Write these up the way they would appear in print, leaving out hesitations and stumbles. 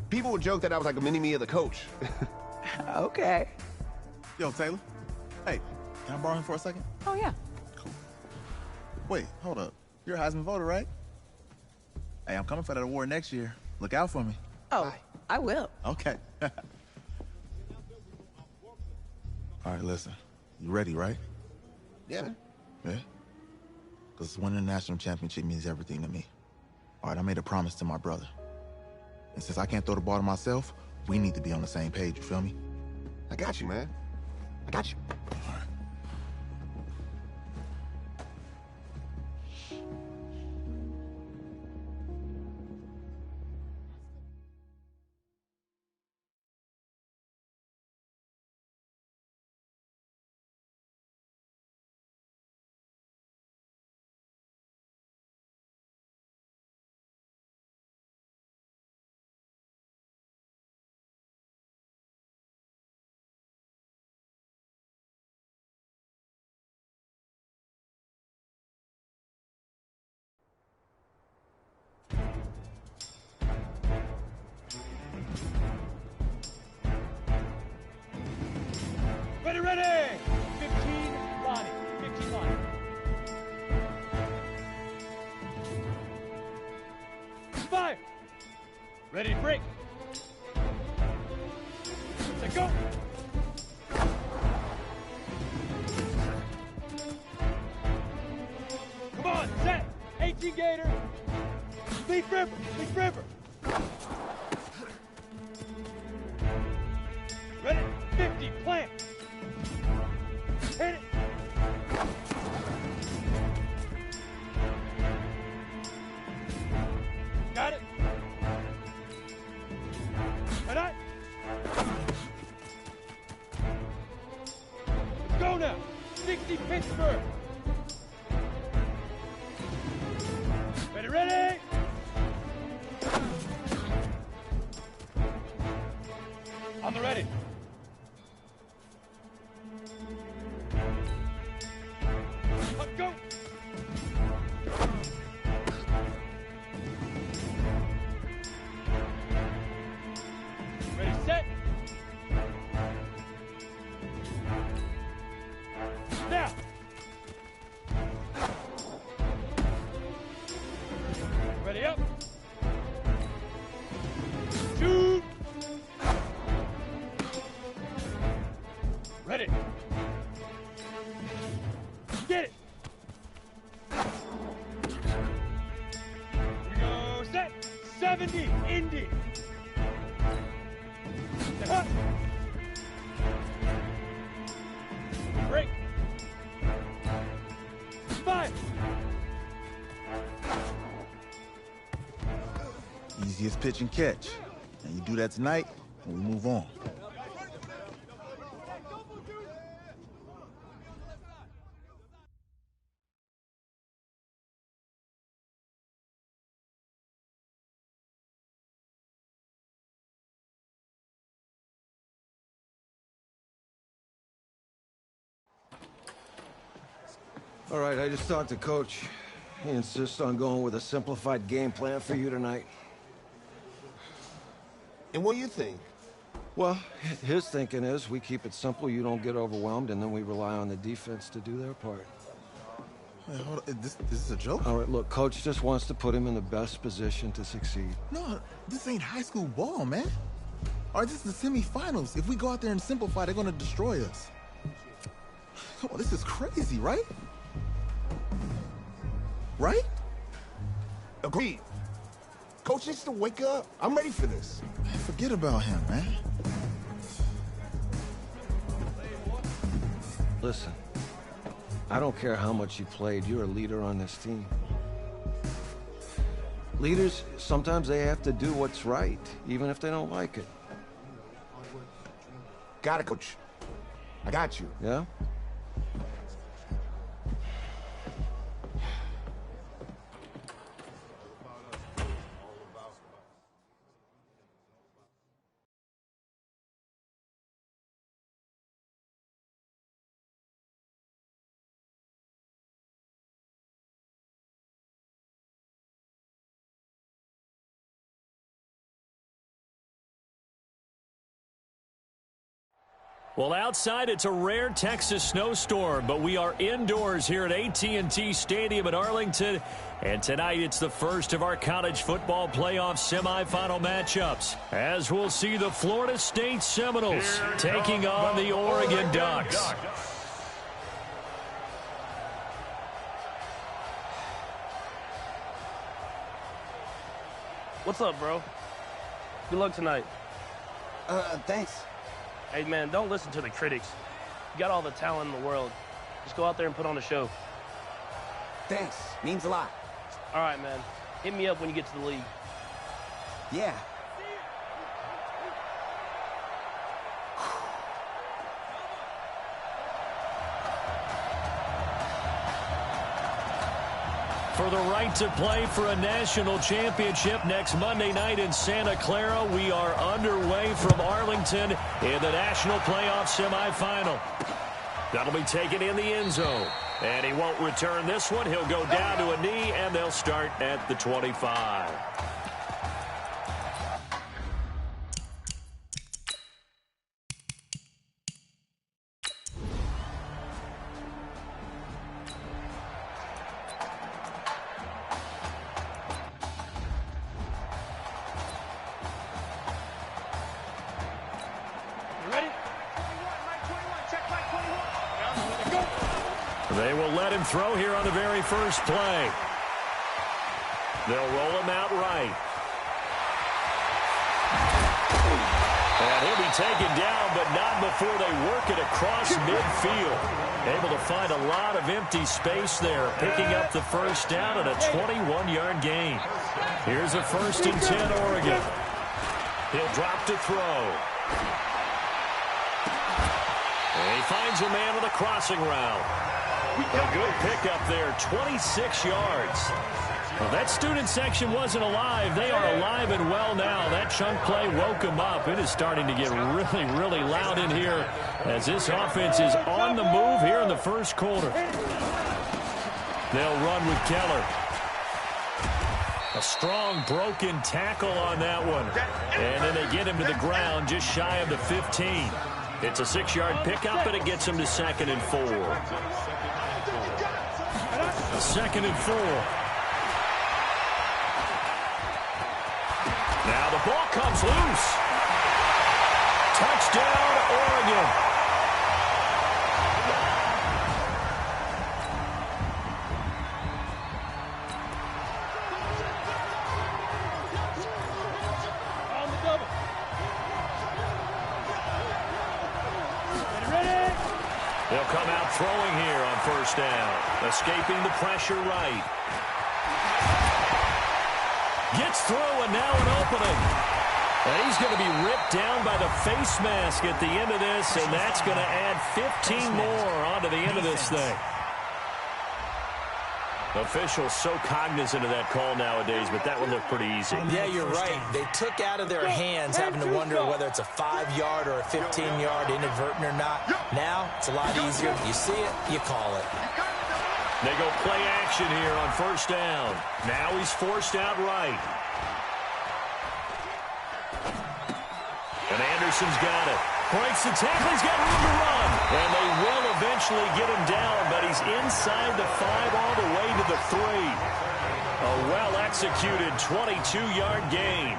People would joke that I was like a mini-me of the coach. Okay. Yo, Taylor. Hey, can I borrow him for a second? Oh, yeah. Cool. Wait, hold up. You're a Heisman voter, right? Hey, I'm coming for that award next year. Look out for me. Oh, Bye. I will. Okay. All right, listen. You ready, right? Yeah. Yeah? Because winning the national championship means everything to me. All right, I made a promise to my brother. And since I can't throw the ball to myself, we need to be on the same page, you feel me? I got you, man. I got you. All right. Ready, ready! 15 Lonnie. 15 Lonnie. Fire! Ready to break. Set, go! Come on, set! 18 Gator! Leaf River! Leaf River! Ready? 50, plant! Hit it! Got it? Got it? Let's go now! 60 Pittsburgh! Ready, ready! On the ready. Let's go! Ready, set! Now! Ready, up! Shoot! Ready! Get it! Here we go, set! 70, Indy! Step up! Break! 5! Easiest pitch and catch. And you do that tonight, and we move on. All right, I just talked to Coach. He insists on going with a simplified game plan for you tonight. And what do you think? Well, his thinking is we keep it simple, you don't get overwhelmed, and then we rely on the defense to do their part. Hey, hold on. This is a joke? All right, look, Coach just wants to put him in the best position to succeed. No, this ain't high school ball, man. All right, this is the semifinals. If we go out there and simplify, they're gonna destroy us. Come on, this is crazy, right? Right? Agreed. Coach needs to wake up. I'm ready for this. Man, forget about him, man. Listen, I don't care how much you played, you're a leader on this team. Leaders, sometimes they have to do what's right, even if they don't like it. Got it, Coach. I got you. Yeah? Well, outside, it's a rare Texas snowstorm, but we are indoors here at AT&T Stadium in Arlington. And tonight, it's the first of our college football playoff semifinal matchups, as we'll see the Florida State Seminoles taking on the Oregon Ducks. What's up, bro? Good luck tonight. Thanks. Hey, man, don't listen to the critics. You got all the talent in the world. Just go out there and put on a show. Thanks. Means a lot. All right, man. Hit me up when you get to the league. Yeah. For the right to play for a national championship next Monday night in Santa Clara, we are underway from Arlington in the national playoff semifinal. That'll be taken in the end zone. And he won't return this one. He'll go down to a knee, and they'll start at the 25. They will let him throw here on the very first play. They'll roll him out right. And he'll be taken down, but not before they work it across midfield. Able to find a lot of empty space there, picking up the first down and a 21-yard gain. Here's a 1st and 10 Oregon. He'll drop to throw. And he finds a man on the crossing route. A good pickup there, 26 yards. Well, that student section wasn't alive. They are alive and well now. That chunk play woke them up. It is starting to get really, really loud in here as this offense is on the move here in the first quarter. They'll run with Keller. A strong broken tackle on that one. And then they get him to the ground just shy of the 15. It's a 6-yard pickup, and it gets him to 2nd and 4. 2nd and 4. Now the ball comes loose. Touchdown, Oregon. They'll come out throwing here on 1st down. Escaping the pressure right. Gets through and now an opening. And he's going to be ripped down by the face mask at the end of this, and that's going to add 15 more onto the end of this thing. Officials so cognizant of that call nowadays, but that would look pretty easy. Yeah, you're right. They took out of their hands having to wonder whether it's a 5-yard or a 15-yard inadvertent or not. Now, it's a lot easier. You see it, you call it. They go play action here on 1st down. Now he's forced out right. And Anderson's got it. Breaks the tackle. He's got room to run. And they will eventually get him down, but he's inside the 5 all the way to the 3. A well-executed 22-yard gain.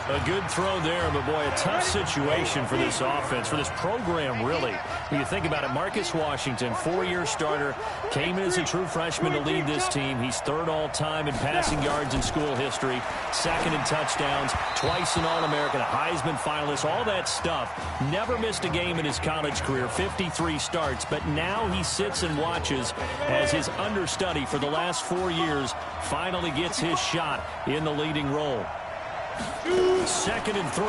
A good throw there, but boy, a tough situation for this offense, for this program, really. When you think about it, Marcus Washington, 4-year starter, came in as a true freshman to lead this team. He's 3rd all-time in passing yards in school history, 2nd in touchdowns, twice an All-American, a Heisman finalist, all that stuff. Never missed a game in his college career, 53 starts, but now he sits and watches as his understudy for the last 4 years finally gets his shot in the leading role. 2nd and 3.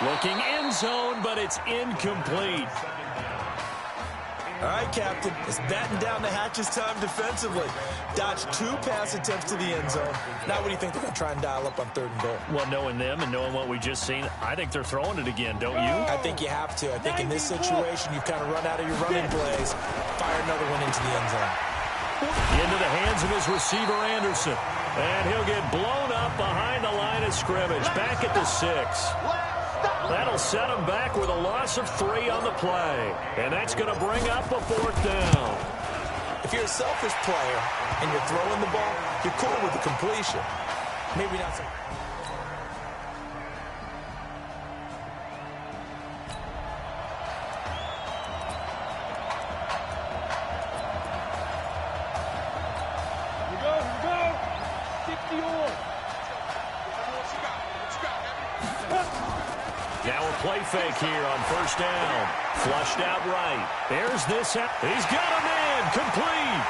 Looking end zone, but it's incomplete. All right, Captain. It's batten down the hatches time defensively. Dodged 2 pass attempts to the end zone. Now what do you think they're going to try and dial up on 3rd and goal? Well, knowing them and knowing what we just seen, I think they're throwing it again, don't you? I think you have to. I think in this situation, you've kind of run out of your running plays. Fire another one into the end zone. Into the hands of his receiver, Anderson. And he'll get blown up behind the line of scrimmage. Back at the 6. That'll set them back with a loss of 3 on the play. And that's going to bring up a 4th down. If you're a selfish player and you're throwing the ball, you're cool with the completion. Maybe not so. Here we go. 60 on. Now a play fake here on 1st down. Flushed out right. There's this out. He's got him in. Complete.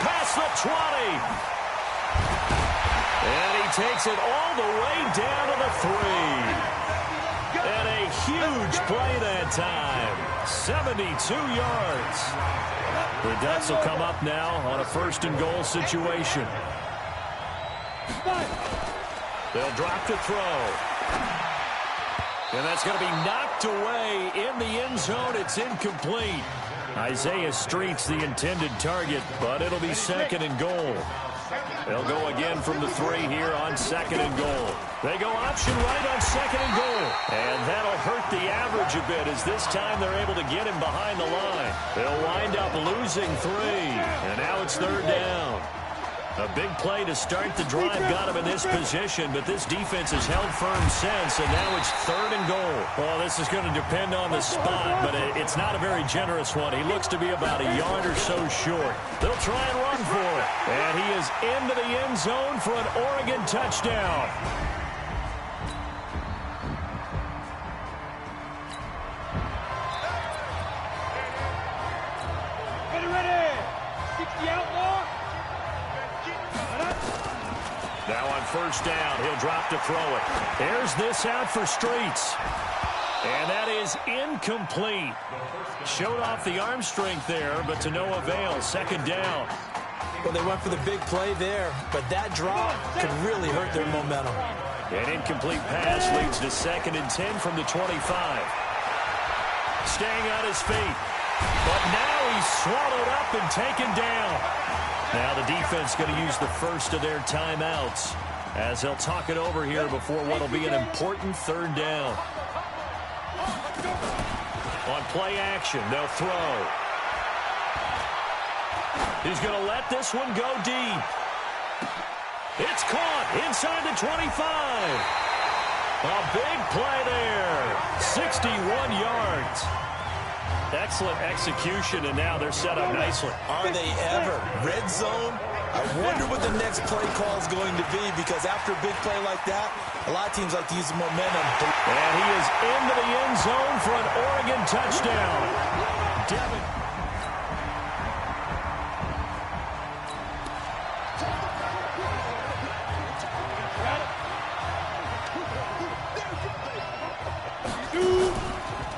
Past the 20. And he takes it all the way down to the 3. And a huge play that time. 72 yards. The Ducks will come up now on a 1st and goal situation. They'll drop to throw. And that's going to be knocked away in the end zone. It's incomplete. Isaiah Street's the intended target, but it'll be 2nd and goal. They'll go again from the 3 here on 2nd and goal. They go option right on 2nd and goal. And that'll hurt the average a bit as this time they're able to get him behind the line. They'll wind up losing 3. And now it's 3rd down. A big play to start the drive got him in this position, but this defense has held firm since, and now it's 3rd and goal. Well, this is going to depend on the spot, but it's not a very generous one. He looks to be about a yard or so short. They'll try and run for it, and he is into the end zone for an Oregon touchdown. Ready. 60 outlaw. Now on 1st down, he'll drop to throw it. There's this out for Streets. And that is incomplete. Showed off the arm strength there, but to no avail. 2nd down. Well, they went for the big play there, but that drop could really hurt their momentum. An incomplete pass leads to 2nd and 10 from the 25. Staying on his feet. But now he's swallowed up and taken down. Now the defense going to use the first of their timeouts as they'll talk it over here before what will be an important 3rd down. On play action, they'll throw. He's going to let this one go deep. It's caught inside the 25. A big play there. 61 yards. Excellent execution, and now they're set up nicely. Are they ever? Red zone? I wonder what the next play call is going to be, because after a big play like that, a lot of teams like to use the momentum. And he is into the end zone for an Oregon touchdown. Devin.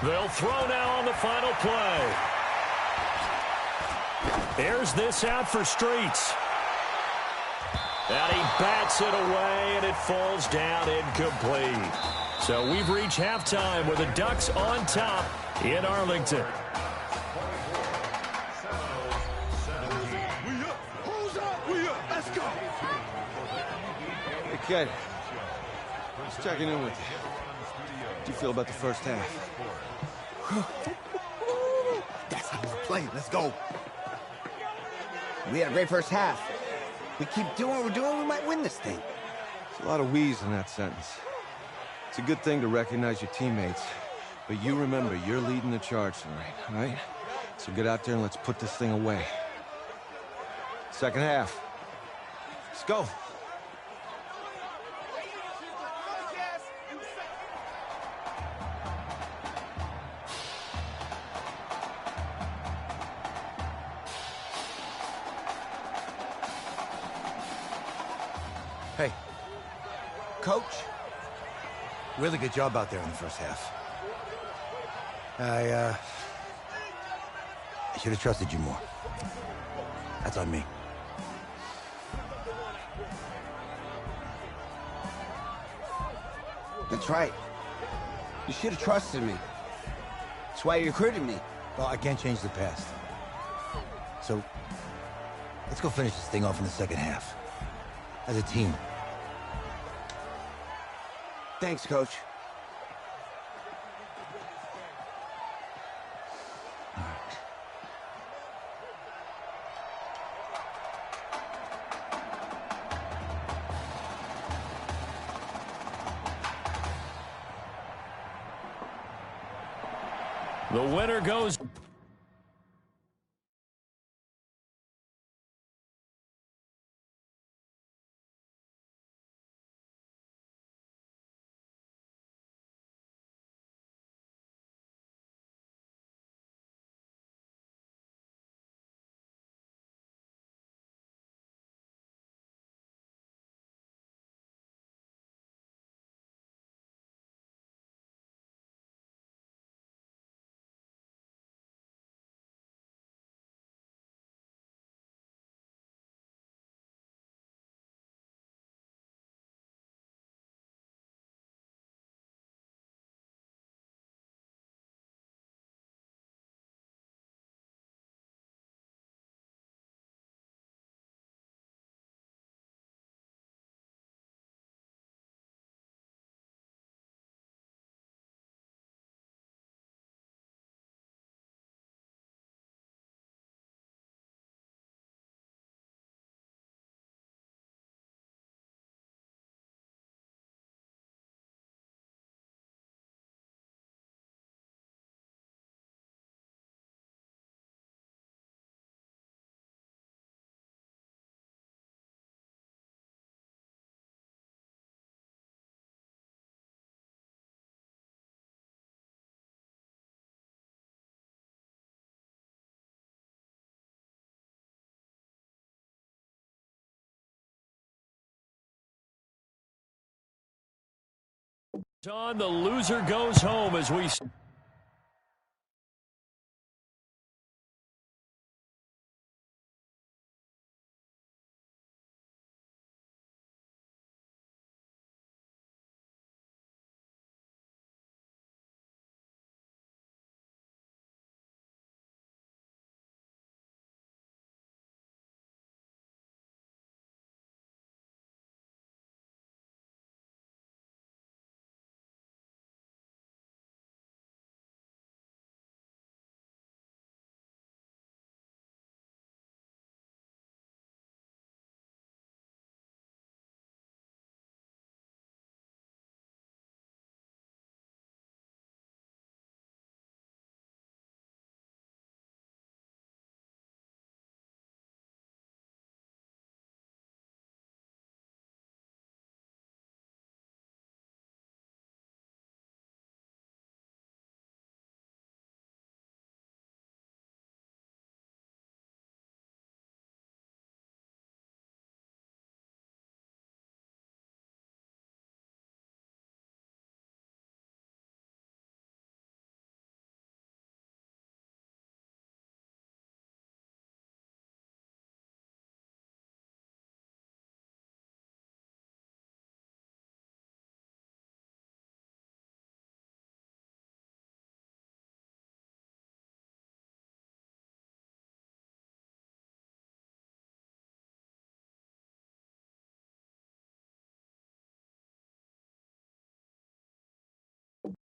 They'll throw now on the final play. There's this out for Streets. And he bats it away, and it falls down incomplete. So we've reached halftime with the Ducks on top in Arlington. Let's go. Hey, kid. Just checking in with you. How do you feel about the first half? That's how we're playing. Let's go. We had a great first half. We keep doing what we're doing, we might win this thing. There's a lot of wheeze in that sentence. It's a good thing to recognize your teammates, but you remember, you're leading the charge tonight, all right? So get out there and let's put this thing away. Second half. Let's go. Hey, Coach, really good job out there in the first half. I should have trusted you more. That's on me. That's right. You should have trusted me. That's why you recruited me. Well, I can't change the past. So, let's go finish this thing off in the second half. As a team. Thanks, Coach. The winner goes... On, the loser goes home as we...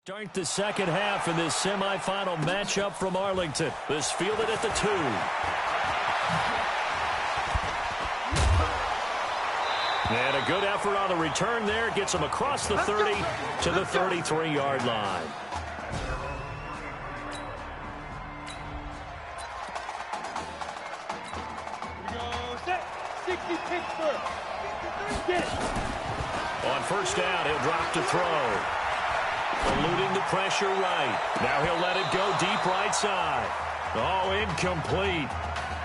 Start the second half in this semifinal matchup from Arlington. This fielded at the 2. And a good effort on the return there. Gets him across the 30 to the 33-yard line. On first down, he'll drop to throw. Eluding the pressure right. Now he'll let it go deep right side. Oh, incomplete.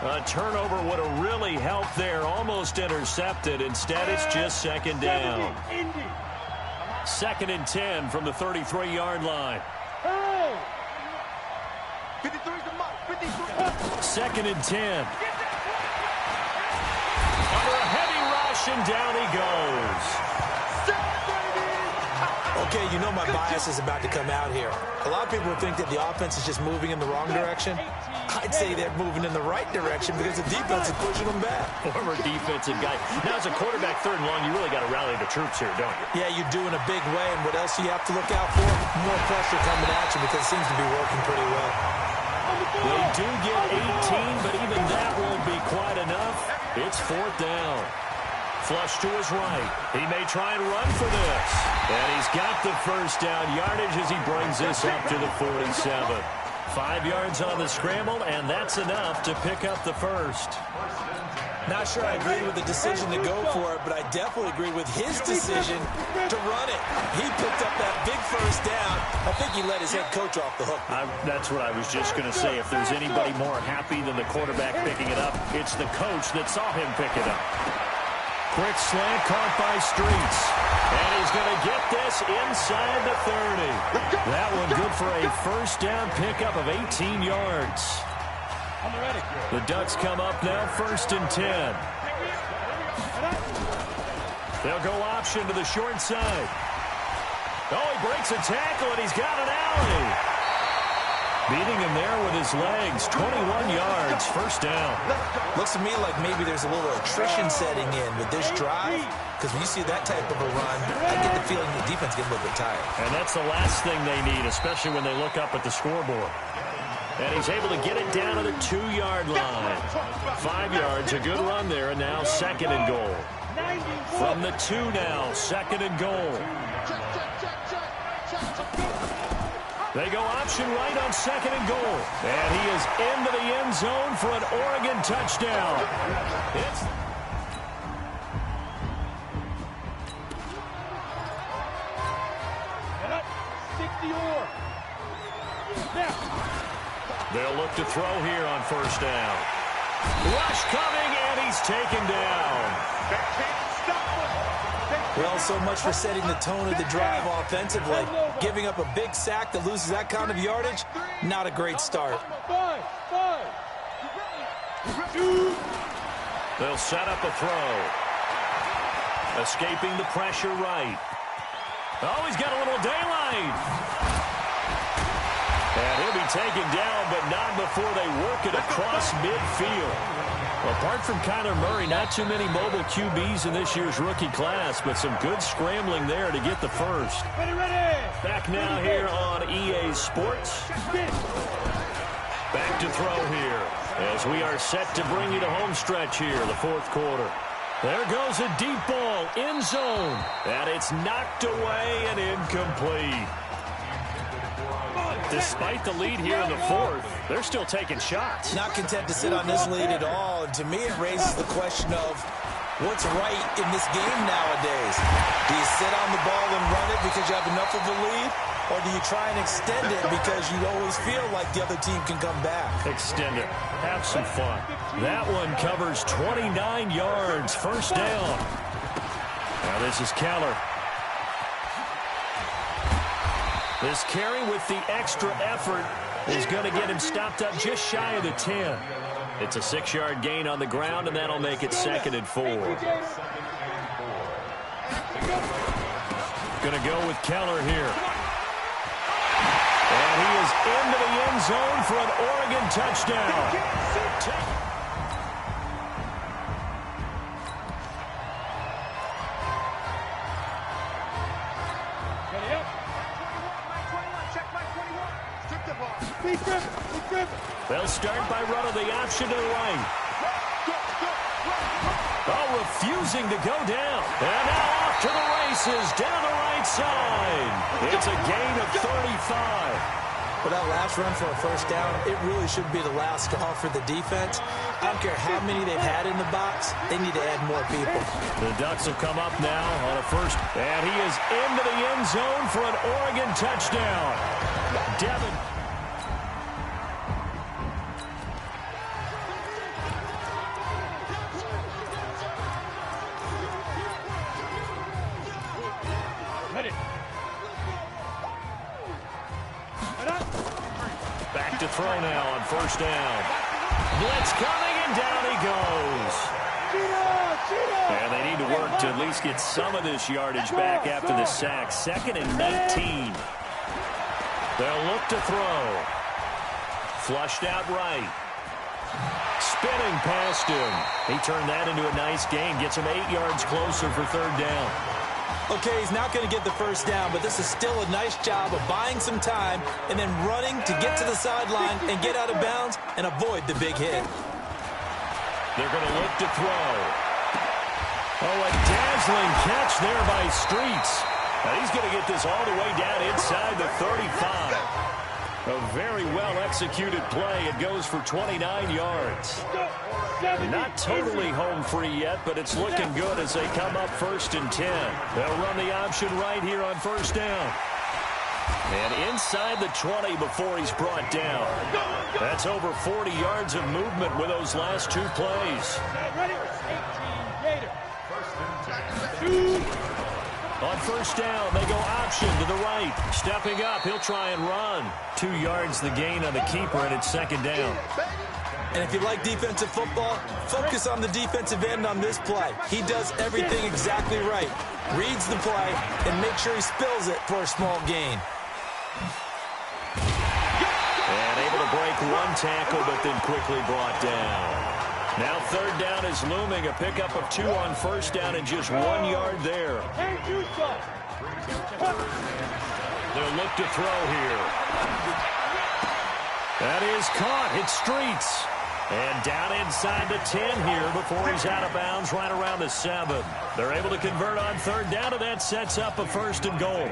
A turnover would have really helped there. Almost intercepted. Instead, it's just second down. 2nd and 10 from the 33-yard line. 2nd and 10. Under a heavy rush, and down he goes. Okay, you know my bias is about to come out here. A lot of people think that the offense is just moving in the wrong direction. I'd say they're moving in the right direction because the defense is pushing them back. Former defensive guy. Now, as a quarterback, 3rd and long, you really got to rally the troops here, don't you? Yeah, you do in a big way. And what else do you have to look out for? More pressure coming at you because it seems to be working pretty well. They do get 18, but even that won't be quite enough. It's 4th down. Flush to his right. He may try and run for this. And he's got the first down yardage as he brings this up to the 47. 5 yards on the scramble, and that's enough to pick up the first. Not sure I agree with the decision to go for it, but I definitely agree with his decision to run it. He picked up that big first down. I think he let his head coach off the hook. That's what I was just going to say. If there's anybody more happy than the quarterback picking it up, it's the coach that saw him pick it up. Quick slant caught by Streets. And he's going to get this inside the 30. That one good for a first down pickup of 18 yards. The Ducks come up now, 1st and 10. They'll go option to the short side. Oh, he breaks a tackle, and he's got an alley. Beating him there with his legs, 21 yards, first down. Looks to me like maybe there's a little attrition setting in with this drive, because when you see that type of a run, I get the feeling the defense gets a little bit tired. And that's the last thing they need, especially when they look up at the scoreboard. And he's able to get it down to the 2-yard line. 5 yards, a good run there, and now 2nd and goal. From the 2 now, 2nd and goal. They go option right on 2nd and goal. And he is into the end zone for an Oregon touchdown. It's... They'll look to throw here on 1st down. Rush coming, and he's taken down. Well, so much for setting the tone of the drive offensively. Giving up a big sack that loses that kind of yardage, not a great start. They'll set up a throw. Escaping the pressure right. Oh, he's got a little daylight. And he'll be taken down, but not before they work it across midfield. Apart from Kyler Murray, not too many mobile QBs in this year's rookie class, but some good scrambling there to get the first. Back now here on EA Sports. Back to throw here as we are set to bring you the home stretch here, the 4th quarter. There goes a deep ball, end zone, and it's knocked away and incomplete. Despite the lead here in the 4th, they're still taking shots. Not content to sit on this lead at all. And to me, it raises the question of what's right in this game nowadays. Do you sit on the ball and run it because you have enough of a lead? Or do you try and extend it because you always feel like the other team can come back? Extend it. Have some fun. That one covers 29 yards. First down. Now this is Keller. This carry with the extra effort is going to get him stopped up just shy of the 10. It's a 6-yard gain on the ground, and that'll make it 2nd and 4. Going to go with Keller here. And he is into the end zone for an Oregon touchdown. They'll start by running the option to the right. Oh, refusing to go down. And now off to the races down the right side. It's a gain of 35. For that last run for a first down, it really should be the last straw for the defense. I don't care how many they've had in the box. They need to add more people. The Ducks will come up now on a first. And he is into the end zone for an Oregon touchdown. Devin. Back to throw now on first down. Blitz coming, and down he goes. And they need to work to at least get some of this yardage back after the sack. 2nd and 19. They'll look to throw. Flushed out right. Spinning past him. He turned that into a nice gain. Gets him 8 yards closer for 3rd down. Okay, he's not going to get the first down, but this is still a nice job of buying some time and then running to get to the sideline and get out of bounds and avoid the big hit. They're going to look to throw. Oh, a dazzling catch there by Streets. And he's going to get this all the way down inside the 35. A very well-executed play. It goes for 29 yards. Not totally home free yet, but it's looking good as they come up 1st and 10. They'll run the option right here on 1st down. And inside the 20 before he's brought down. That's over 40 yards of movement with those last 2 plays. On 1st down, they go option to the right. Stepping up, he'll try and run. 2 yards the gain on the keeper, and it's 2nd down. And if you like defensive football, focus on the defensive end on this play. He does everything exactly right. Reads the play and makes sure he spills it for a small gain. And able to break 1 tackle, but then quickly brought down. Now 3rd down is looming. A pickup of 2 on 1st down and just 1 yard there. They'll look to throw here. That is caught. Hit Streets. And down inside the 10 here before he's out of bounds right around the 7. They're able to convert on 3rd down, and that sets up a 1st and goal.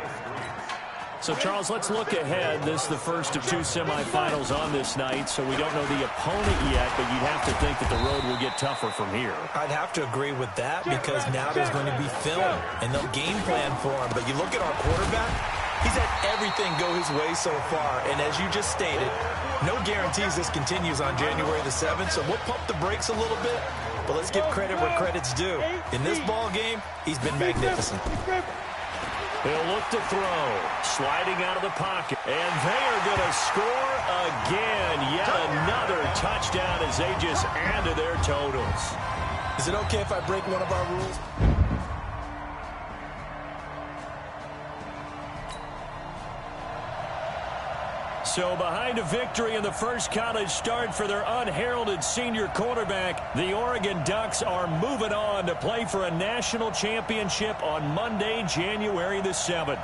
So, Charles, let's look ahead. This is the first of 2 semifinals on this night, so we don't know the opponent yet, but you'd have to think that the road will get tougher from here. I'd have to agree with that because now there's going to be film, and they'll game plan for him. But you look at our quarterback, he's had everything go his way so far, and as you just stated, no guarantees this continues on January the 7th, so we'll pump the brakes a little bit, but let's give credit where credit's due. In this ball game, he's been magnificent. He'll look to throw, sliding out of the pocket, and they are going to score again. Yet another touchdown as they just add to their totals. Is it okay if I break one of our rules? So behind a victory in the first college start for their unheralded senior quarterback, the Oregon Ducks are moving on to play for a national championship on Monday, January the 7th.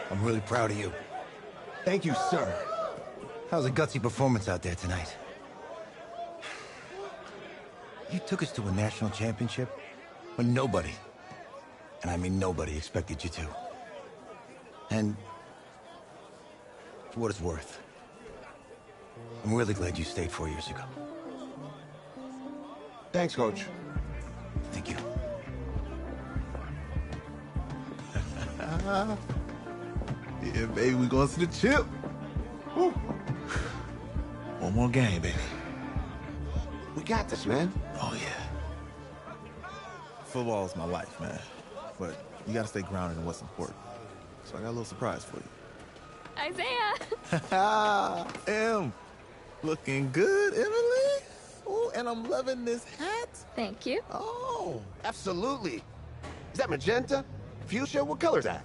I'm really proud of you. Thank you, sir. That was a gutsy performance out there tonight. You took us to a national championship when nobody, and I mean nobody, expected you to. And for what it's worth, I'm really glad you stayed 4 years ago. Thanks, Coach. Thank you. Yeah, baby, we going to the chip. Woo. One more game, baby. We got this, man. Oh, yeah. Football is my life, man. But you got to stay grounded in what's important. So I got a little surprise for you. Isaiah! Em, looking good, Emily. Oh, and I'm loving this hat. Thank you. Oh, absolutely. Is that magenta? Fuchsia? What color's that?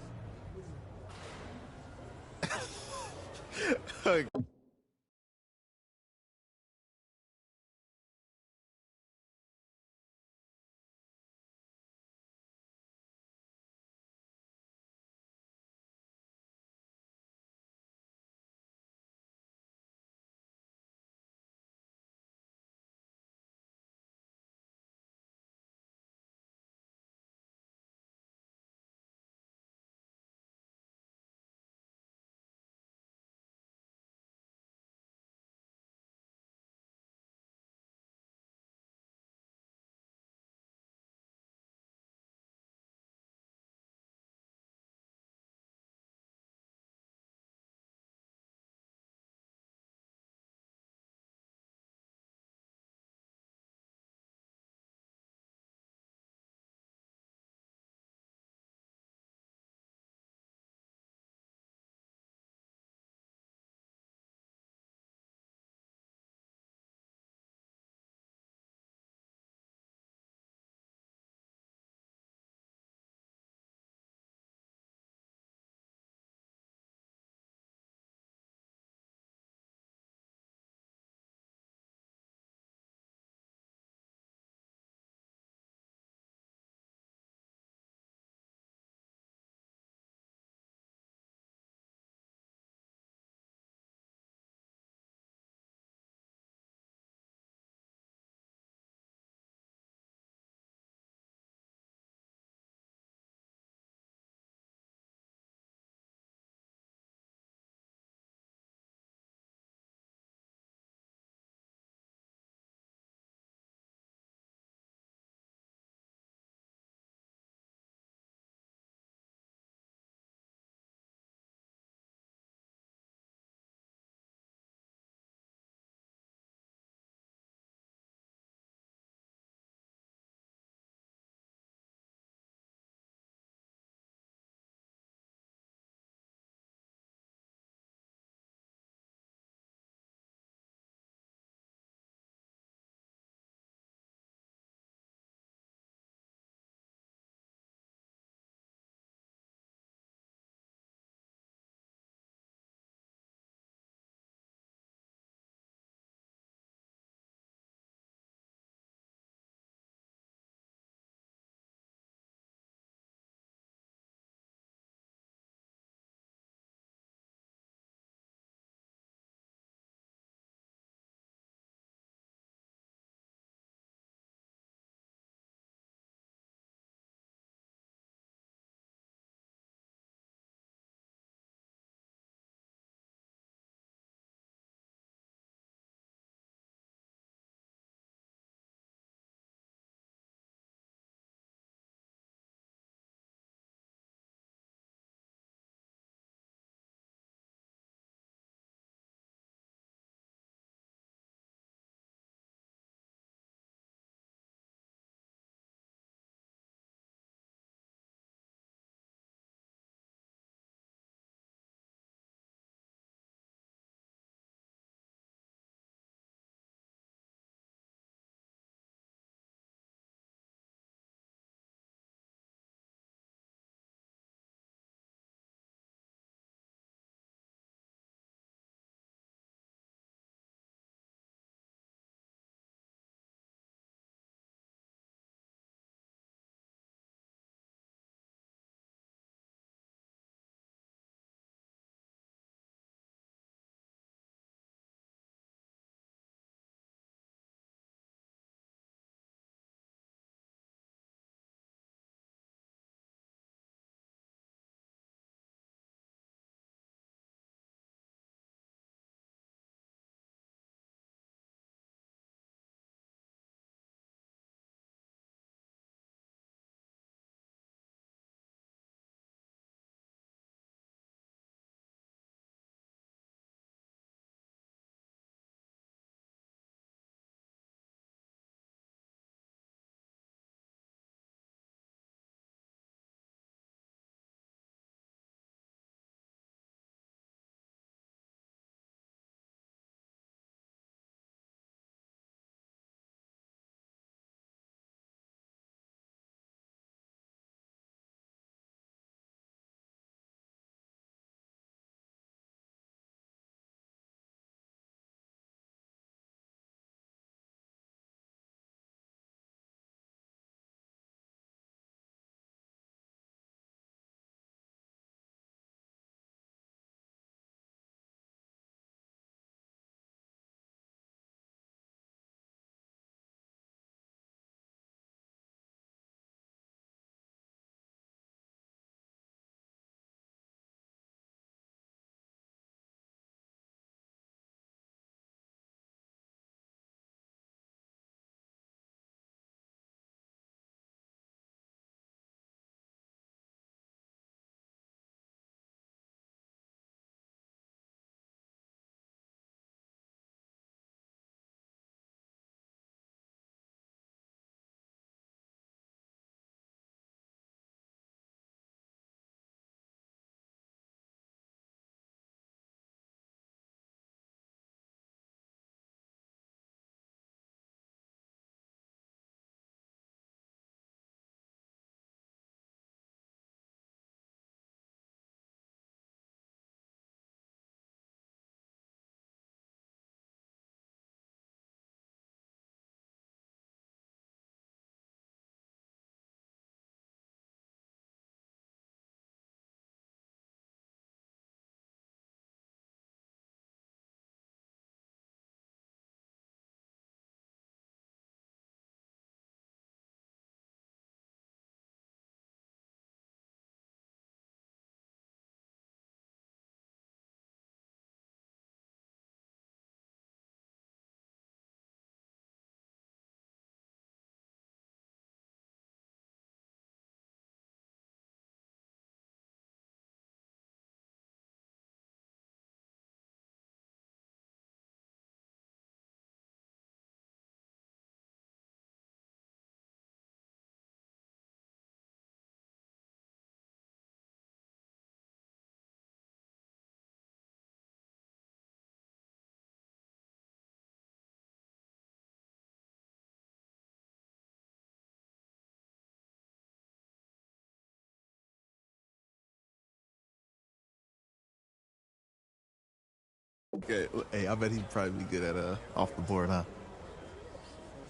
Okay. Hey, I bet he'd probably be good at off the board, huh?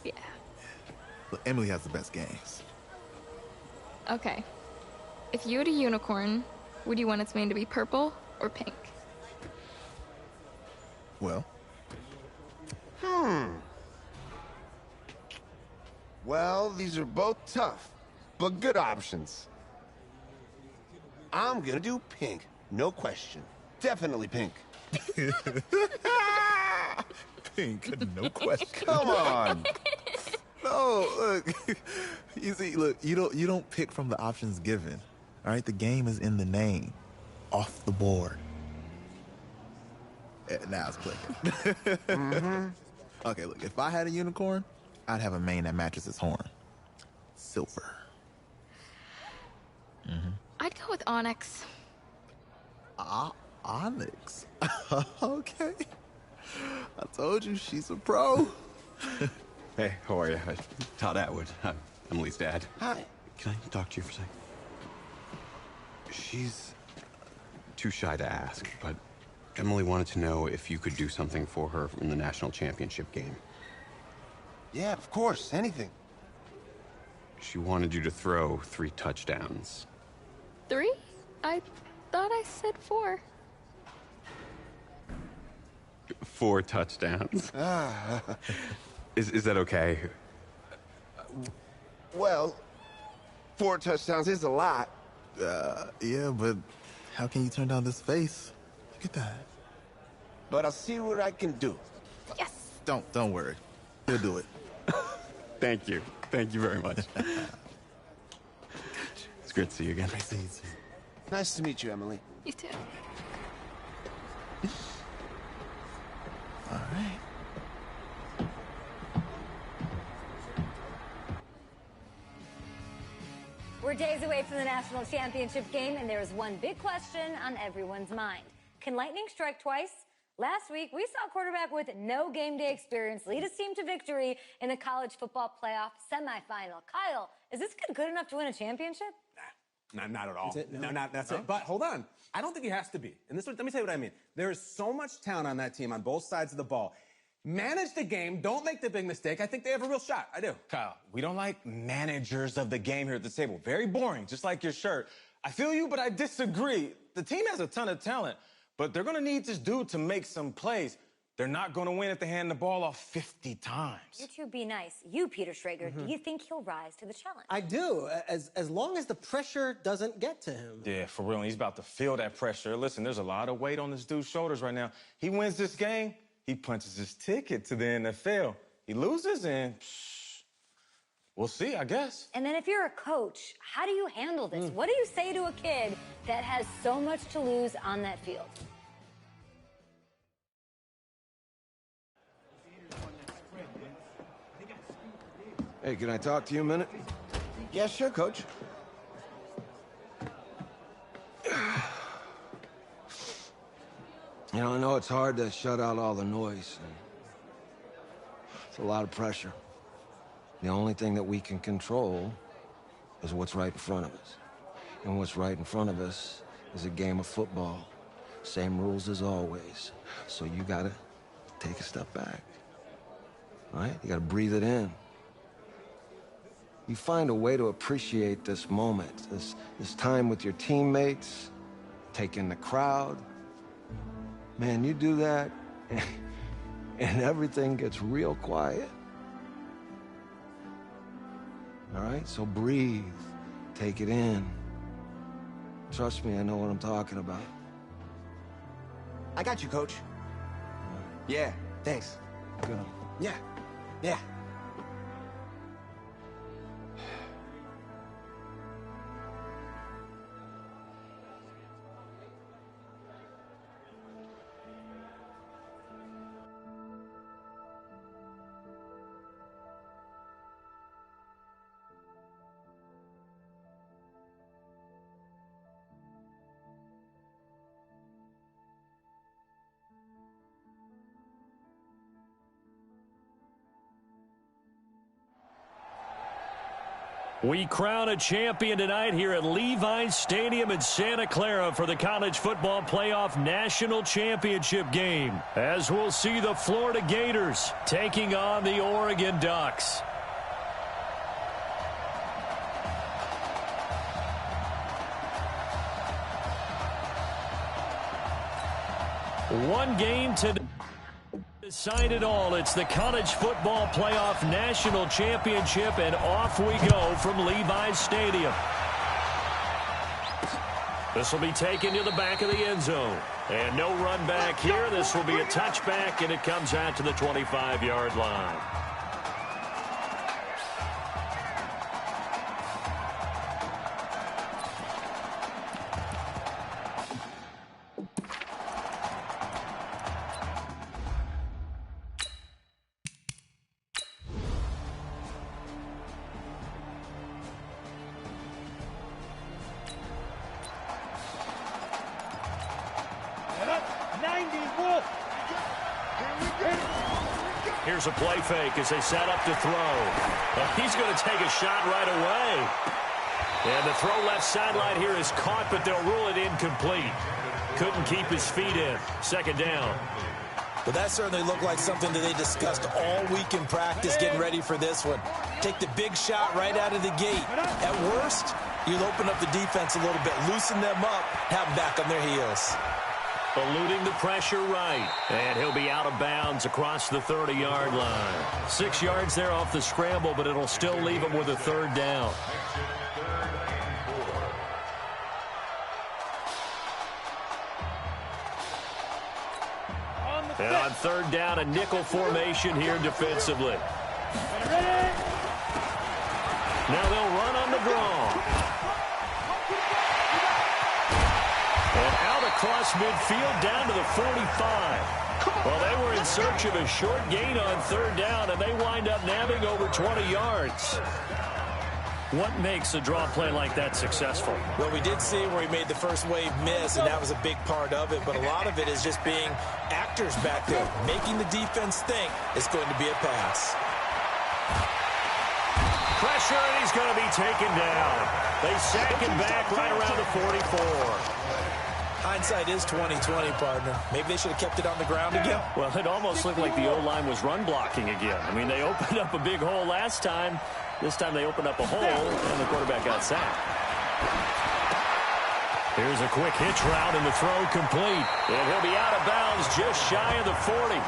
Yeah. Look, Emily has the best games. Okay. If you had a unicorn, would you want its mane to be purple or pink? Well, Well, these are both tough, but good options. I'm gonna do pink, no question. Definitely pink. pink, no question. Come on. No, look. You see, look, you don't pick from the options given. All right, the game is in the name. Off the board. Now it's clicking. Okay, look, if I had a unicorn, I'd have a mane that matches its horn. Silver. I'd go with onyx. Onyx. Okay. I told you, she's a pro. Hey, how are you? Todd Atwood. I'm Emily's dad. Hi. Can I talk to you for a second? She's too shy to ask, but Emily wanted to know if you could do something for her in the national championship game. Yeah, of course, anything. She wanted you to throw 3 touchdowns. 3? I thought I said 4. 4 touchdowns. Is that okay? Well, 4 touchdowns is a lot. Yeah, but how can you turn down this face? Look at that. But I'll see what I can do. Yes. Don't worry. He'll do it. Thank you. Thank you very much. It's great to see you again. Nice to meet you. Nice to meet you, Emily. You too. All right. We're days away from the national championship game, and there is one big question on everyone's mind. Can lightning strike twice? Last week, we saw a quarterback with no game day experience lead his team to victory in the college football playoff semifinal. Kyle, is this kid good enough to win a championship? Not at all. No, That's it. But hold on. I don't think he has to be. And let me tell you what I mean. There is so much talent on that team on both sides of the ball. Manage the game. Don't make the big mistake. I think they have a real shot. I do. Kyle, we don't like managers of the game here at the table. Very boring, just like your shirt. I feel you, but I disagree. The team has a ton of talent, but they're going to need this dude to make some plays. They're not going to win if they hand the ball off 50 times. You two be nice. You, Peter Schrager, do you think he'll rise to the challenge? I do, as long as the pressure doesn't get to him. Yeah, for real. He's about to feel that pressure. Listen, there's a lot of weight on this dude's shoulders right now. He wins this game, he punches his ticket to the NFL. He loses, and we'll see, I guess. And then if you're a coach, how do you handle this? What do you say to a kid that has so much to lose on that field? Hey, can I talk to you a minute? Yeah, sure, Coach. You know, I know it's hard to shut out all the noise. It's a lot of pressure. The only thing that we can control is what's right in front of us. And what's right in front of us is a game of football. Same rules as always. So you gotta take a step back. All right? You gotta breathe it in. You find a way to appreciate this moment, this time with your teammates, take in the crowd. Man, you do that, and everything gets real quiet. All right? So breathe. Take it in. Trust me, I know what I'm talking about. I got you, Coach. Yeah, thanks. Good. Yeah, yeah. We crown a champion tonight here at Levi's Stadium in Santa Clara for the College Football Playoff National Championship game, as we'll see the Florida Gators taking on the Oregon Ducks. One game to decide it all. It's the College Football Playoff National Championship, and off we go from Levi's Stadium. This will be taken to the back of the end zone. And no run back here. This will be a touchback, and it comes out to the 25-yard line. Here's a play fake as they set up to throw. Well, he's going to take a shot right away. And the throw left sideline here is caught, but they'll rule it incomplete. Couldn't keep his feet in. Second down. But that certainly looked like something that they discussed all week in practice getting ready for this one. Take the big shot right out of the gate. At worst, you'll open up the defense a little bit, loosen them up, have them back on their heels. Eluding the pressure right. And he'll be out of bounds across the 30-yard line. 6 yards there off the scramble, but it'll still leave him with a third down. And on third down, a nickel formation here defensively. Now they'll run on the draw. And out across midfield down to the 45. Well, they were in search of a short gain on third down, and they wind up nabbing over 20 yards. What makes a draw play like that successful? Well, we did see where he made the first wave miss, and that was a big part of it. But a lot of it is just being actors back there, making the defense think it's going to be a pass. Pressure, and he's going to be taken down. They sack him back right around the 44. Hindsight is 20/20, partner. Maybe they should have kept it on the ground again. Well, it almost looked like the O-line was run blocking again. I mean, they opened up a big hole last time. This time they opened up a hole, and the quarterback got sacked. Here's a quick hitch route, and the throw complete. And he'll be out of bounds just shy of the 40.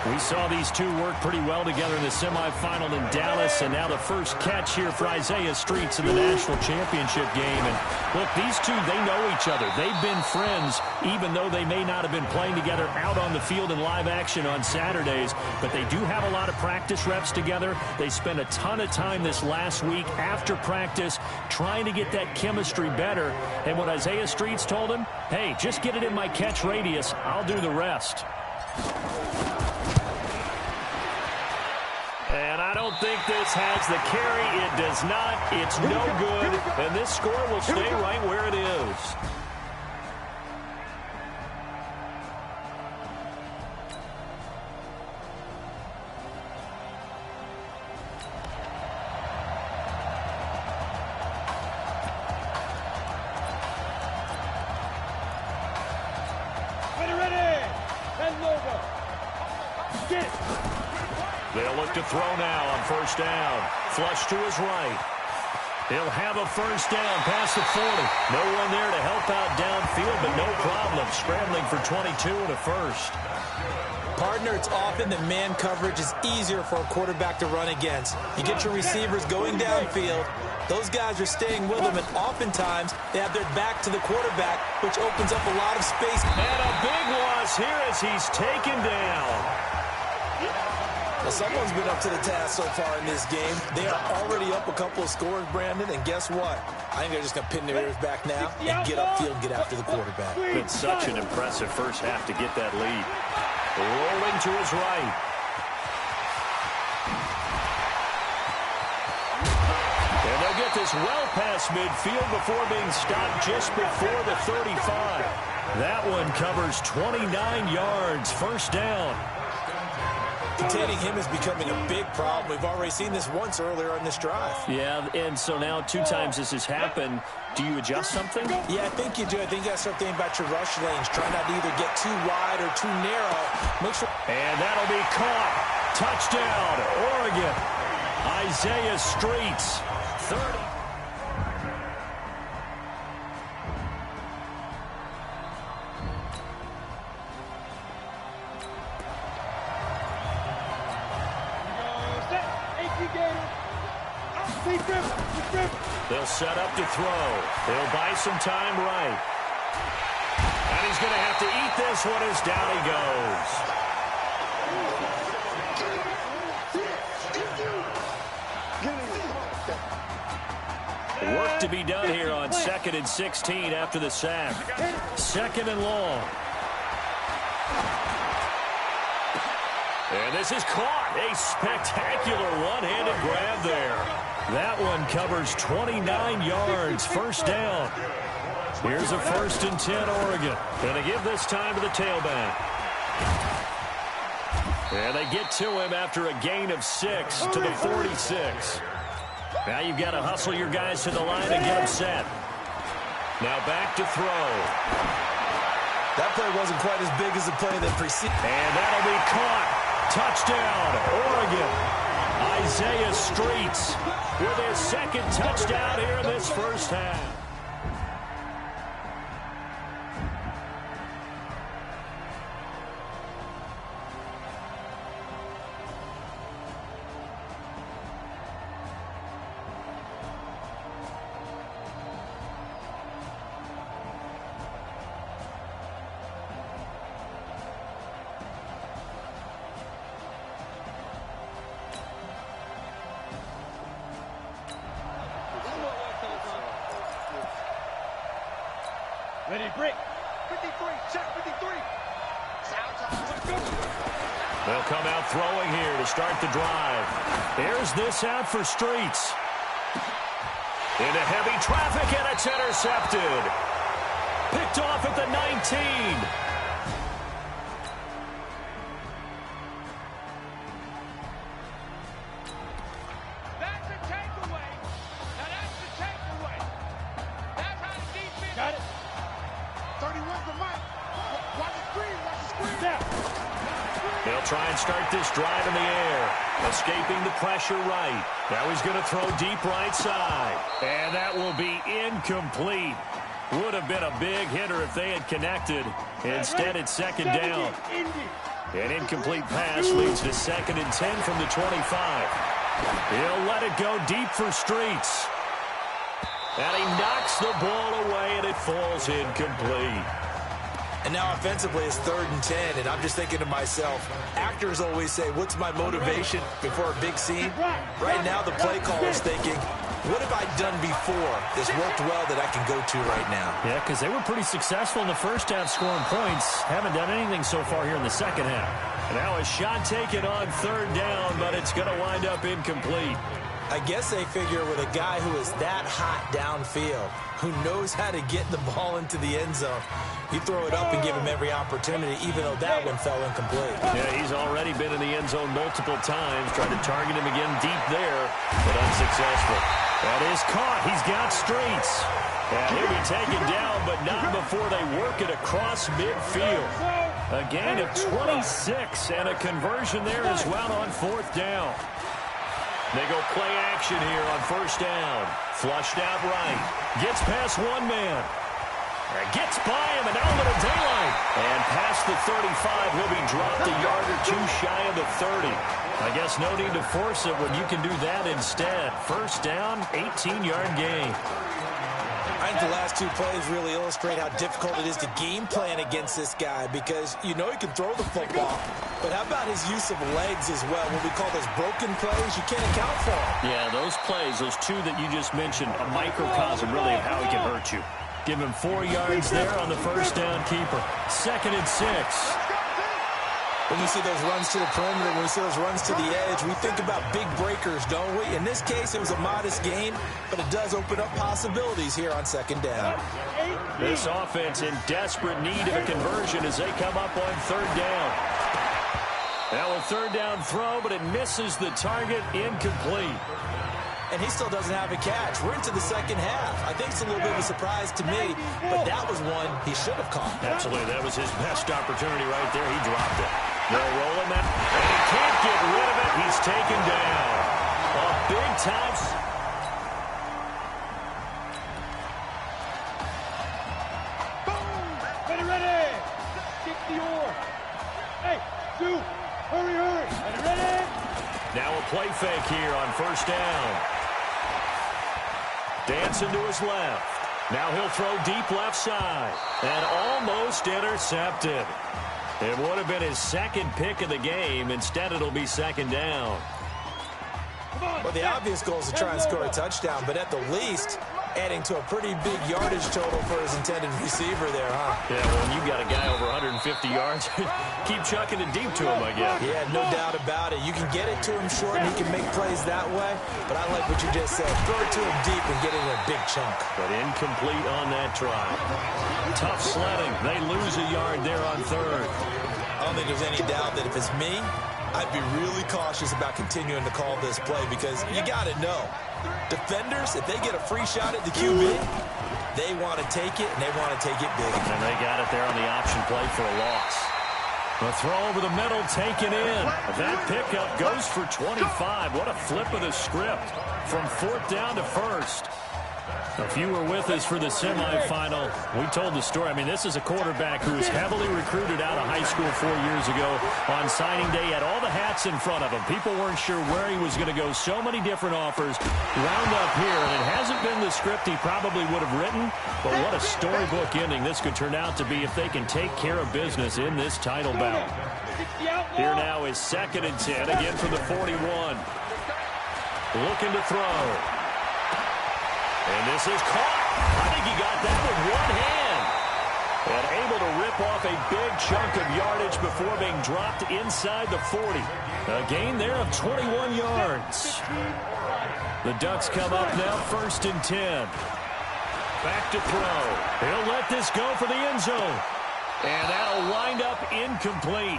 We saw these two work pretty well together in the semifinal in Dallas, and now the first catch here for Isaiah Streets in the national championship game. And look, these two, they know each other. They've been friends, even though they may not have been playing together out on the field in live action on Saturdays. But they do have a lot of practice reps together. They spent a ton of time this last week after practice trying to get that chemistry better. And what Isaiah Streets told him, hey, just get it in my catch radius. I'll do the rest. And I don't think this has the carry. It does not. It's no good. And this score will stay right where it is. Ready. And over. Get it. They'll look to throw now on first down. Flush to his right. He'll have a first down past the 40. No one there to help out downfield, but no problem. Scrambling for 22 and a first. Partner, it's often that man coverage is easier for a quarterback to run against. You get your receivers going downfield. Those guys are staying with them, and oftentimes they have their back to the quarterback, which opens up a lot of space. And a big loss here as he's taken down. Well, someone's been up to the task so far in this game. They are already up a couple of scores, Brandon, and guess what? I think they're just going to pin their ears back now and get upfield and get after the quarterback. Been such an impressive first half to get that lead. Rolling to his right. And they'll get this well past midfield before being stopped just before the 35. That one covers 29 yards. First down. Containing him is becoming a big problem. We've already seen this once earlier on this drive. Yeah, and so now 2 times this has happened. Do you adjust something? Yeah, I think you do. I think you got to start thinking about your rush lanes. Try not to either get too wide or too narrow. Make sure. And that'll be caught. Touchdown, Oregon. Isaiah Streets, 30. They'll set up to throw. They'll buy some time right. And he's going to have to eat this one as down he goes. Work to be done here on 2nd and 16 after the sack. 2nd and long. And this is caught. A spectacular one-handed grab there. That one covers 29 yards. First down. Here's a 1st and 10 Oregon. Going to give this time to the tailback. And they get to him after a gain of 6 to the 46. Now you've got to hustle your guys to the line and get them set. Now back to throw. That play wasn't quite as big as the play that preceded. And that'll be caught. Touchdown, Oregon. Isaiah Streets with his 2nd touchdown here in this first half. Ready, break. 53, check 53. They'll come out throwing here to start the drive. There's this out for Streets. Into heavy traffic, and it's intercepted. Picked off at the 19. Try and start this drive in the air. Escaping the pressure right. Now he's going to throw deep right side. And that will be incomplete. Would have been a big hitter if they had connected. Instead, it's 2nd down. An incomplete pass leads to 2nd and 10 from the 25. He'll let it go deep for Streets. And he knocks the ball away, and it falls incomplete. And now offensively it's 3rd and 10, and I'm just thinking to myself, actors always say, what's my motivation before a big scene? Right now the play caller's thinking, what have I done before that's worked well that I can go to right now? Yeah, because they were pretty successful in the first half scoring points. Haven't done anything so far here in the second half. And now a shot taken on 3rd down, but it's going to wind up incomplete. I guess they figure with a guy who is that hot downfield, who knows how to get the ball into the end zone, you throw it up and give him every opportunity, even though that one fell incomplete. Yeah, he's already been in the end zone multiple times, tried to target him again deep there, but unsuccessful. That is caught. He's got Streets. And he'll be taken down, but not before they work it across midfield. A gain of 26 and a conversion there as well on 4th down. They go play action here on 1st down. Flushed out right. Gets past one man. Gets by him, and now a little daylight. And past the 35, he'll be dropped a yard or 2 shy of the 30. I guess no need to force it when you can do that instead. 1st down, 18-yard gain. I think the last 2 plays really illustrate how difficult it is to game plan against this guy, because you know he can throw the football, but how about his use of legs as well? What we call those broken plays, you can't account for them. Yeah, those plays, those 2 that you just mentioned, a microcosm really of how he can hurt you. Give him 4 yards there on the 1st down keeper. 2nd and 6. When we see those runs to the perimeter, when we see those runs to the edge, we think about big breakers, don't we? In this case, it was a modest gain, but it does open up possibilities here on 2nd down. This offense in desperate need of a conversion as they come up on 3rd down. Now a third down throw, but it misses the target, incomplete. And he still doesn't have a catch. We're into the second half. I think it's a little bit of a surprise to me, but that was one he should have caught. Absolutely. That was his best opportunity right there. He dropped it. They'll roll him out, and he can't get rid of it. He's taken down. A big time. Ready. Kick the oar. Hey, Duke. Hurry. Ready. Now a play fake here on first down. Dancing to his left. Now he'll throw deep left side. And almost intercepted. It would have been his second pick of the game. Instead, it'll be second down. Well, the obvious goal is to try and score a touchdown, but at the least, adding to a pretty big yardage total for his intended receiver there, huh? Yeah, well, when you've got a guy over 150 yards, keep chucking it deep to him, I guess. Yeah, no doubt about it. You can get it to him short, and he can make plays that way, but I like what you just said. Throw it to him deep and get it in a big chunk. But incomplete on that try. Tough sledding. They lose a yard there on third. I don't think there's any doubt that if it's me, I'd be really cautious about continuing to call this play because you got to know, defenders, if they get a free shot at the QB, they want to take it, and they want to take it big. And they got it there on the option play for a loss. The throw over the middle taken in. That pickup goes for 25. What a flip of the script from fourth down to first. If you were with us for the semifinal, we told the story. I mean, this is a quarterback who was heavily recruited out of high school 4 years ago. On signing day, he had all the hats in front of him. People weren't sure where he was going to go. So many different offers wound up here, and it hasn't been the script he probably would have written, but what a storybook ending this could turn out to be if they can take care of business in this title bout. Here now is 2nd and 10, again from the 41. Looking to throw. And this is caught. I think he got that with one hand. And able to rip off a big chunk of yardage before being dropped inside the 40. A gain there of 21 yards. The Ducks come up now 1st and 10. Back to throw. He'll let this go for the end zone. And that'll wind up incomplete.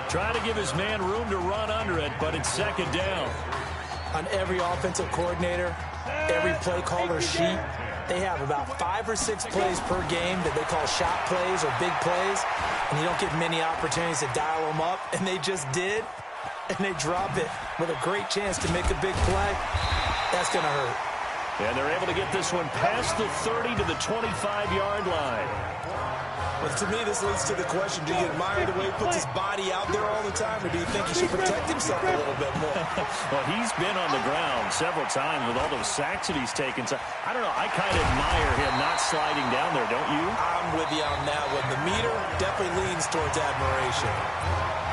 Trying to give his man room to run under it, but it's 2nd down. On every offensive coordinator, every play caller sheet, they have about 5 or 6 plays per game that they call shot plays or big plays, and you don't get many opportunities to dial them up, and they just did, and they drop it with a great chance to make a big play. That's going to hurt. And they're able to get this one past the 30 to the 25-yard line. Well, to me, this leads to the question, do you admire the way he puts his body out there all the time, or do you think he should protect himself a little bit more? Well, he's been on the ground several times with all those sacks that he's taken. So, I don't know, I kind of admire him not sliding down there, don't you? I'm with you on that one. The meter definitely leans towards admiration.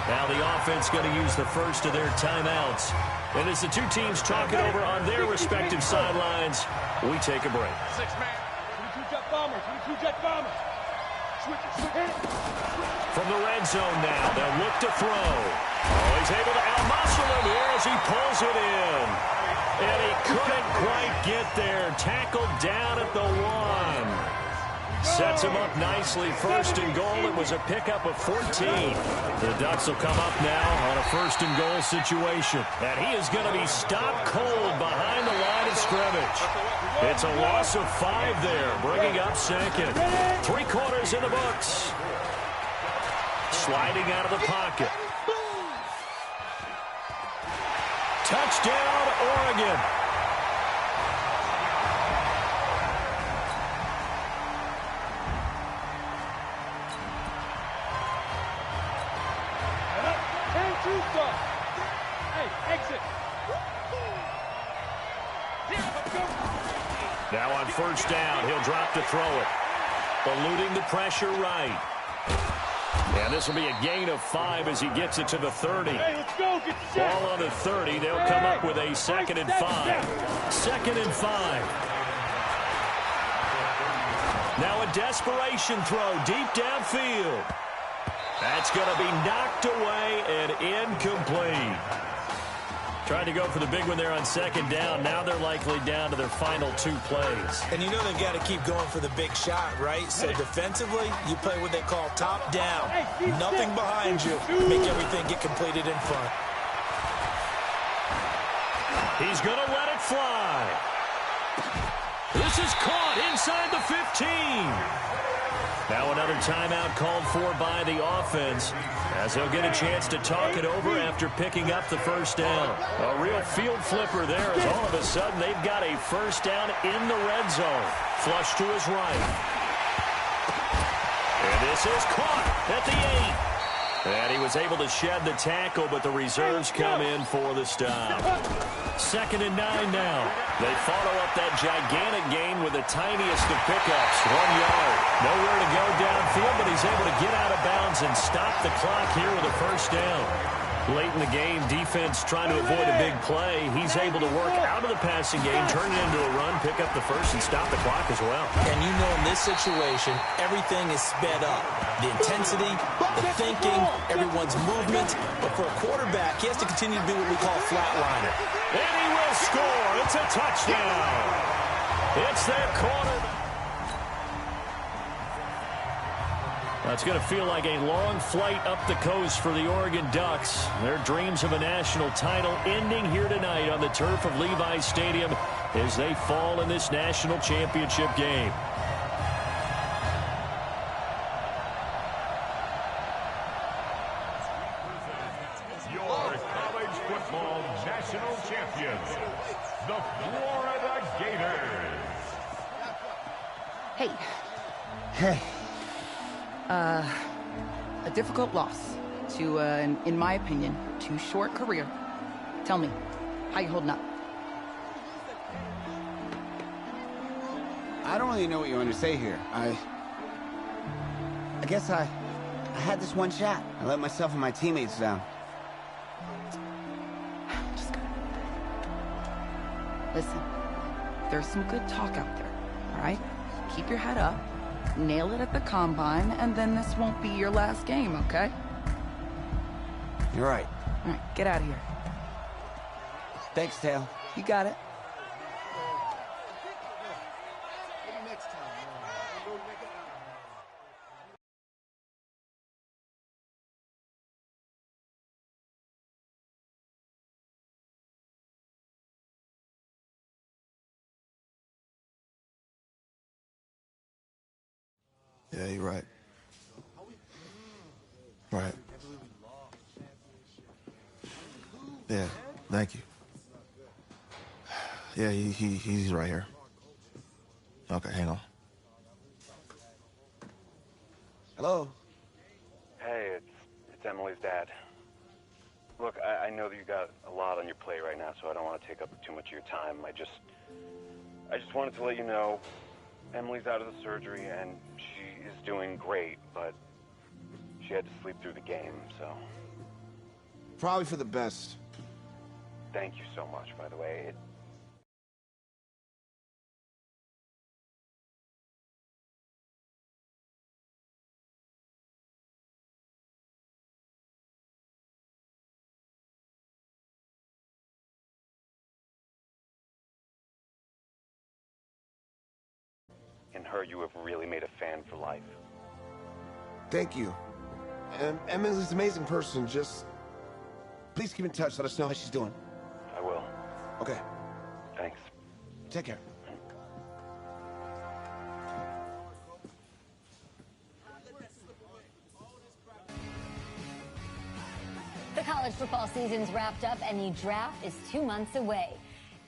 Now the offense going to use the first of their timeouts. And as the two teams talk it over on their respective sidelines, we take a break. 6-man. 22 jet bombers. 22 jet bombers. From the red zone now, they'll look to throw. Oh, he's able to out-muscle him here as he pulls it in. And he couldn't quite get there. Tackled down at the 1. Sets him up nicely. 1st and goal. It was a pickup of 14. The Ducks will come up now on a 1st and goal situation. And he is going to be stopped cold behind the line of scrimmage. It's a loss of 5 there, bringing up 2nd. 3 quarters in the books. Sliding out of the pocket. Touchdown, Oregon. Hey, exit. Now on 1st down, he'll drop to throw it. Eluding the pressure right. And this will be a gain of 5 as he gets it to the 30. Hey, let's go. Get set. Ball on the 30. They'll come up with a 2nd and 5. 2nd and 5. Now a desperation throw deep downfield. That's going to be knocked away and incomplete. Tried to go for the big one there on second down. Now they're likely down to their final 2 plays. And you know they've got to keep going for the big shot, right? So defensively, you play what they call top down. Nothing behind you. Make everything get completed in front. He's going to let it fly. This is caught inside the 15. Now another timeout called for by the offense, as they'll get a chance to talk it over after picking up the first down. A real field flipper there, as all of a sudden they've got a first down in the red zone. Flush to his right. And this is caught at the 8. And he was able to shed the tackle, but the reserves come in for the stop. 2nd and 9 now. They follow up that gigantic gain with the tiniest of pickups, 1 yard. Nowhere to go downfield, but he's able to get out of bounds and stop the clock here with a first down. Late in the game, defense trying to avoid a big play. He's able to work out of the passing game, turn it into a run, pick up the first, and stop the clock as well. And you know in this situation, everything is sped up. The intensity, the thinking, everyone's movement. But for a quarterback, he has to continue to be what we call a flatliner. And he will score. It's a touchdown. It's their quarterback. It's going to feel like a long flight up the coast for the Oregon Ducks. Their dreams of a national title ending here tonight on the turf of Levi's Stadium as they fall in this national championship game. Your college football national champions, the Florida Gators. Hey. Hey. A difficult loss to, in my opinion, too short career. Tell me, how you holding up? I don't really know what you want to say here. I guess I had this one shot. I let myself and my teammates down. Just good. Listen, there's some good talk out there, all right? Keep your head up. Nail it at the combine, and then this won't be your last game, okay? You're right. All right, get out of here. Thanks, Tail. You got it. Yeah, you're right. Right. Yeah, thank you. Yeah, he's right here. Okay, hang on. Hello? Hey, it's Emily's dad. Look, I know that you got a lot on your plate right now, so I don't want to take up too much of your time. I just wanted to let you know Emily's out of the surgery, and she is doing great, but she had to sleep through the game, so... Probably for the best. Thank you so much, by the way. In her, you have really made a fan for life. Thank you. Emily's an amazing person. Just please keep in touch. Let us know how she's doing. I will. Okay. Thanks. Take care. The college football season's wrapped up and the draft is 2 months away.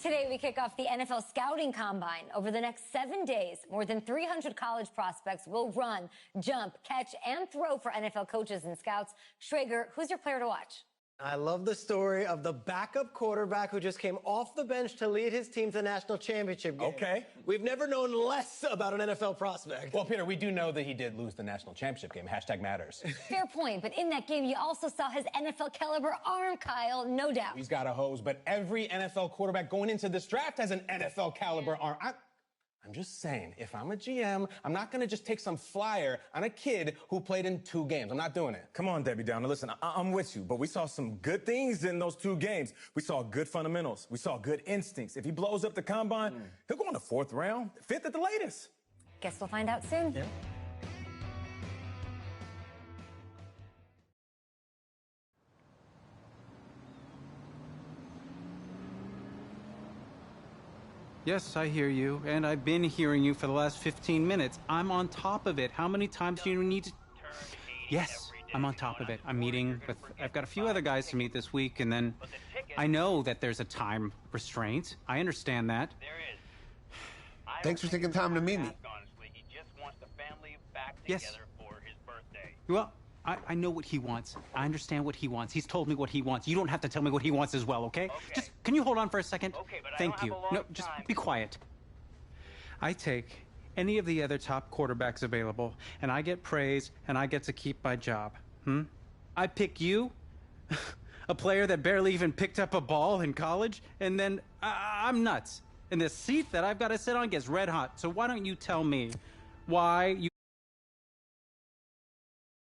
Today, we kick off the NFL Scouting Combine. Over the next 7 days, more than 300 college prospects will run, jump, catch, and throw for NFL coaches and scouts. Schrager, who's your player to watch? I love the story of the backup quarterback who just came off the bench to lead his team to the national championship game. Okay. We've never known less about an NFL prospect. Well, Peter, we do know that he did lose the national championship game. #matters. Fair point, but in that game, you also saw his NFL caliber arm, Kyle, no doubt. He's got a hose, but every NFL quarterback going into this draft has an NFL caliber arm. I'm just saying, if I'm a GM, I'm not going to just take some flyer on a kid who played in 2 games. I'm not doing it. Come on, Debbie Downer. Listen, I'm with you, but we saw some good things in those 2 games. We saw good fundamentals. We saw good instincts. If he blows up the combine, he'll go in the 4th round, 5th at the latest. Guess we'll find out soon. Yeah. Yes, I hear you, and I've been hearing you for the last 15 minutes. I'm on top of it. How many times do you need to... Yes, I'm on top of it. I'm meeting with... I've got a few other guys to meet this week, and then I know that there's a time restraint. I understand that. Thanks for taking time to meet me. Yes. Well, I know what he wants. I understand what he wants. He's told me what he wants. You don't have to tell me what he wants as well, okay? Just, can you hold on for a second? Thank you. No, just be quiet. I take any of the other top quarterbacks available, and I get praise, and I get to keep my job. I pick you, a player that barely even picked up a ball in college, and then I'm nuts. And the seat that I've got to sit on gets red hot. So why don't you tell me why you